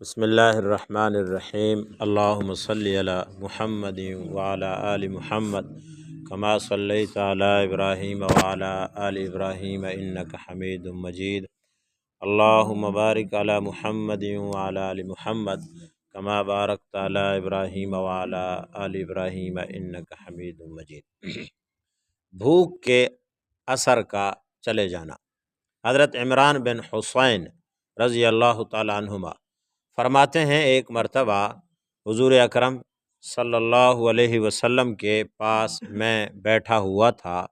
بسم اللہ الرحمن الرحیم اللہم صلی علی محمد وعلی آل محمد کما صلیت علی ابراہیم وعلی آل ابراہیم انک حمید مجید اللہم بارک علی محمد وعلی آل محمد کما بارکت علی ابراہیم وعلی آل ابراہیم انک حمید مجید۔ بھوک کے اثر کا چلے جانا۔ حضرت عمران بن حسین رضی اللہ تعالی عنہما فرماتے ہیں، ایک مرتبہ حضور اکرم صلی اللہ علیہ وسلم کے پاس میں بیٹھا ہوا تھا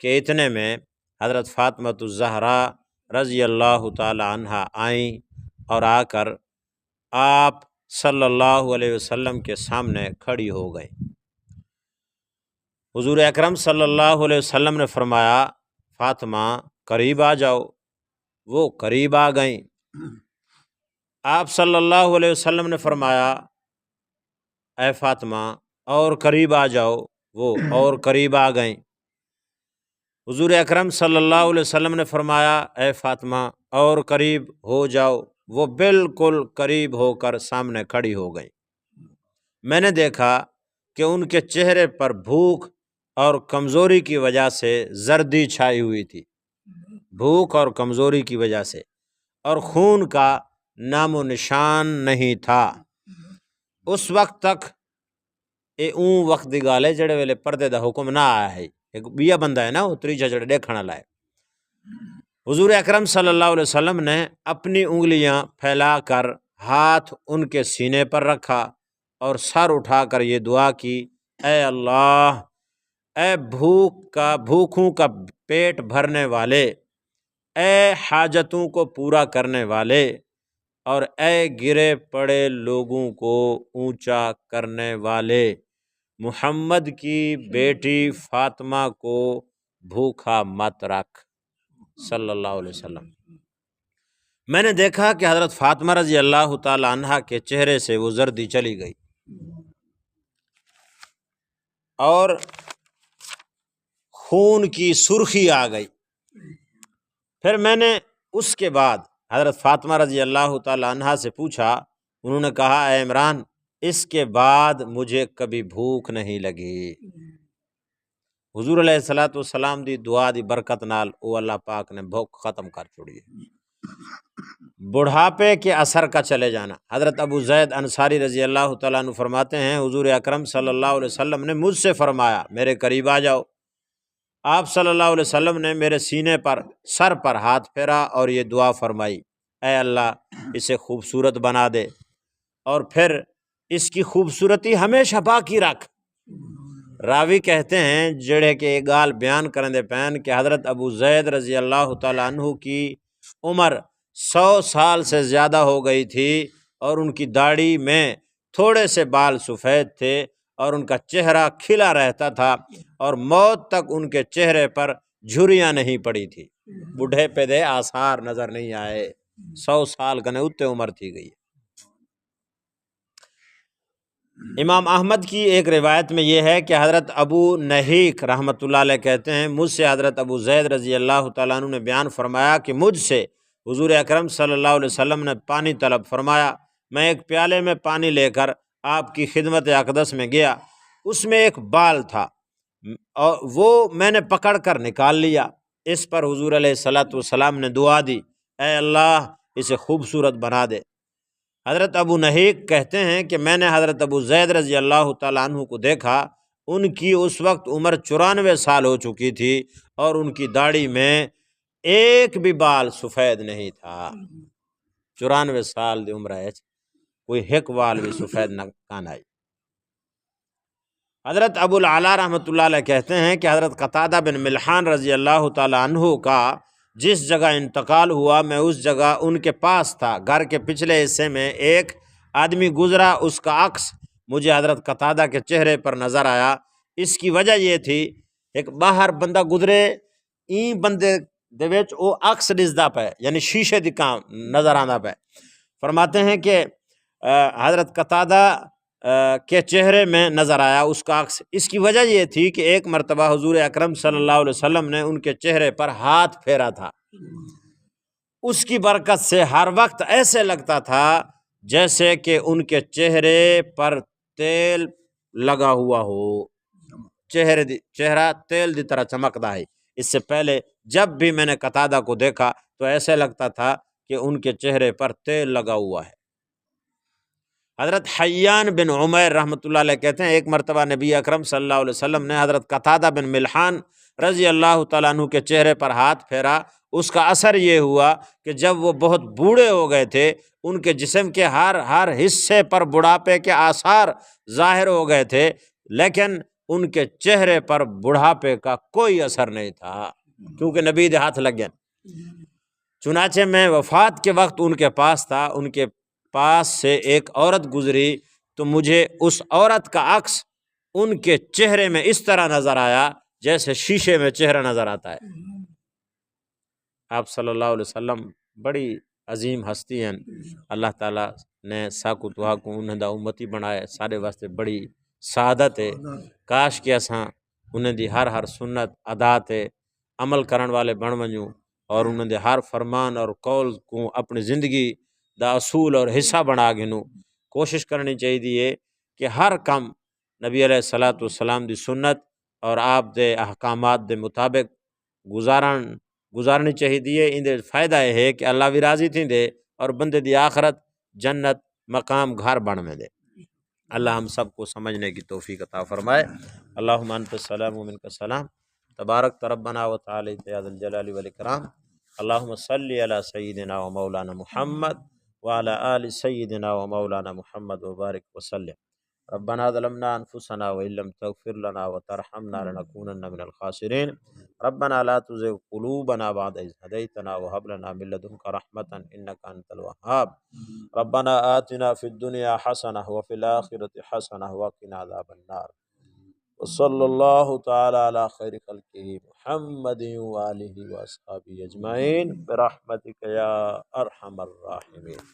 کہ اتنے میں حضرت فاطمۃ الزہرا رضی اللہ تعالی عنہا آئیں اور آ کر آپ صلی اللہ علیہ وسلم کے سامنے کھڑی ہو گئیں۔ حضور اکرم صلی اللہ علیہ وسلم نے فرمایا، فاطمہ قریب آ جاؤ۔ وہ قریب آ گئیں۔ آپ صلی اللہ علیہ وسلم نے فرمایا، اے فاطمہ اور قریب آ جاؤ۔ وہ اور قریب آ گئیں۔ حضور اکرم صلی اللہ علیہ وسلم نے فرمایا، اے فاطمہ اور قریب ہو جاؤ۔ وہ بالکل قریب ہو کر سامنے کھڑی ہو گئیں۔ میں نے دیکھا کہ ان کے چہرے پر بھوک اور کمزوری کی وجہ سے زردی چھائی ہوئی تھی، بھوک اور کمزوری کی وجہ سے، اور خون کا نام و نشان نہیں تھا۔ اس وقت تک اون وقت دی گال ہے جڑے ویلے پردے دا حکم نہ آیا ہے، ایک بیا بندہ ہے نا وہ تریجا جڑے دیکھنا لائے۔ حضور اکرم صلی اللہ علیہ وسلم نے اپنی انگلیاں پھیلا کر ہاتھ ان کے سینے پر رکھا اور سر اٹھا کر یہ دعا کی، اے اللہ، اے بھوکوں کا پیٹ بھرنے والے، اے حاجتوں کو پورا کرنے والے، اور اے گرے پڑے لوگوں کو اونچا کرنے والے، محمد کی بیٹی فاطمہ کو بھوکا مت رکھ صلی اللہ علیہ وسلم۔ میں نے دیکھا کہ حضرت فاطمہ رضی اللہ تعالی عنہا کے چہرے سے وہ زردی چلی گئی، اور خون کی سرخی آ گئی۔ پھر میں نے اس کے بعد حضرت فاطمہ رضی اللہ تعالی عنہا سے پوچھا، انہوں نے کہا، اے عمران، اس کے بعد مجھے کبھی بھوک نہیں لگی۔ حضور علیہ السلام دی دعا دی برکت نال او اللہ پاک نے بھوک ختم کر چھوڑی ہے۔ بڑھاپے کے اثر کا چلے جانا۔ حضرت ابو زید انصاری رضی اللہ تعالیٰ عنہ فرماتے ہیں، حضور اکرم صلی اللہ علیہ وسلم نے مجھ سے فرمایا، میرے قریب آ جاؤ۔ آپ صلی اللہ علیہ وسلم نے میرے سینے پر، سر پر ہاتھ پھیرا اور یہ دعا فرمائی، اے اللہ اسے خوبصورت بنا دے، اور پھر اس کی خوبصورتی ہمیشہ باقی رکھ۔ راوی کہتے ہیں جڑے کہ یہ گال بیان کرنے دے پین کہ حضرت ابو زید رضی اللہ تعالیٰ عنہ کی عمر 100 سال سے زیادہ ہو گئی تھی، اور ان کی داڑھی میں تھوڑے سے بال سفید تھے، اور ان کا چہرہ کھلا رہتا تھا، اور موت تک ان کے چہرے پر جھریاں نہیں پڑی تھی، بوڑھے پہ دے آثار نظر نہیں آئے۔ 100 سال کنے اتے عمر تھی گئی۔ امام احمد کی ایک روایت میں یہ ہے کہ حضرت ابو نہیک رحمۃ اللہ علیہ کہتے ہیں، مجھ سے حضرت ابو زید رضی اللہ تعالیٰ عنہ نے بیان فرمایا کہ مجھ سے حضور اکرم صلی اللہ علیہ وسلم نے پانی طلب فرمایا۔ میں ایک پیالے میں پانی لے کر آپ کی خدمت اقدس میں گیا، اس میں ایک بال تھا، اور وہ میں نے پکڑ کر نکال لیا۔ اس پر حضور علیہ السلام نے دعا دی، اے اللہ اسے خوبصورت بنا دے۔ حضرت ابو نہیک کہتے ہیں کہ میں نے حضرت ابو زید رضی اللہ تعالیٰ عنہ کو دیکھا، ان کی اس وقت عمر 94 سال ہو چکی تھی، اور ان کی داڑھی میں ایک بھی بال سفید نہیں تھا۔ 94 سال دی عمر ہے، کوئی ہک وال بھی سفید نہ کان آئی۔ حضرت ابو العلا رحمۃ اللہ علیہ کہتے ہیں کہ حضرت قتادہ بن ملحان رضی اللہ تعالیٰ عنہ کا جس جگہ انتقال ہوا، میں اس جگہ ان کے پاس تھا۔ گھر کے پچھلے حصے میں ایک آدمی گزرا، اس کا عکس مجھے حضرت قتادہ کے چہرے پر نظر آیا۔ اس کی وجہ یہ تھی، ایک باہر بندہ گزرے، این بندے دے وچ او عکس دسدا پے، یعنی شیشے دی کام نظر آندا پے۔ فرماتے ہیں کہ حضرت قتادہ کے چہرے میں نظر آیا اس کا عکس۔ اس کی وجہ یہ تھی کہ ایک مرتبہ حضور اکرم صلی اللہ علیہ وسلم نے ان کے چہرے پر ہاتھ پھیرا تھا، اس کی برکت سے ہر وقت ایسے لگتا تھا جیسے کہ ان کے چہرے پر تیل لگا ہوا ہو، چہرہ تیل دی طرح چمکتا ہے۔ اس سے پہلے جب بھی میں نے قتادہ کو دیکھا تو ایسے لگتا تھا کہ ان کے چہرے پر تیل لگا ہوا ہے۔ حضرت حیان بن عمیر رحمۃ اللہ علیہ کہتے ہیں ایک مرتبہ نبی اکرم صلی اللہ علیہ وسلم نے حضرت قتادہ بن ملحان رضی اللہ تعالیٰ عنہ کے چہرے پر ہاتھ پھیرا۔ اس کا اثر یہ ہوا کہ جب وہ بہت بوڑھے ہو گئے تھے، ان کے جسم کے ہر حصے پر بڑھاپے کے آثار ظاہر ہو گئے تھے، لیکن ان کے چہرے پر بڑھاپے کا کوئی اثر نہیں تھا، کیونکہ نبی دے ہاتھ لگ گئے۔ چنانچہ میں وفات کے وقت ان کے پاس تھا، ان کے پاس سے ایک عورت گزری تو مجھے اس عورت کا عکس ان کے چہرے میں اس طرح نظر آیا جیسے شیشے میں چہرہ نظر آتا ہے۔ آپ صلی اللہ علیہ وسلم بڑی عظیم ہستی ہیں، اللہ تعالیٰ نے ساکو تہا کو انہیں دا امتی بنائے، سارے واسطے بڑی سعادت ہے۔ کاش کہ اساں انہیں دی ہر سنت ادا تے عمل کرن والے بن ونجوں، اور انہیں دے ہر فرمان اور قول کو اپنی زندگی دا اصول اور حصہ بنا گنوں۔ کوشش کرنی چاہیے کہ ہر کم نبی علیہ الصلوۃ والسلام دی سنت اور آپ دے احکامات دے مطابق گزارنی چاہیے۔ ان دے فائدہ یہ ہے کہ اللہ بھی راضی تھی دے اور بندے دی آخرت جنت مقام گھر بن میں دے۔ اللہ ہم سب کو سمجھنے کی توفیق عطا فرمائے۔ اللہم انت السلام و منک السلام، تبارک ربنا و تعالی یا ذا الجلال والاکرام۔ اللہم صلی علی سیدنا و مولانا محمد وعلی آل سیدنا و مولانا محمد وبارک وسلم۔ ربنا ظلمنا انفسنا وان لم تغفر لنا وترحمنا لنكونن من الخاسرین۔ ربنا لا تزغ قلوبنا بعد إذ هديتنا وهب لنا من لدنك رحمة إنك أنت الوهاب۔ ربنا آتنا في الدنيا حسنة وفي الآخرة حسنة وقنا عذاب النار۔ وصلى الله تعالى على خير خلقه محمد وآله وأصحابه أجمعين برحمتك يا أرحم الراحمين۔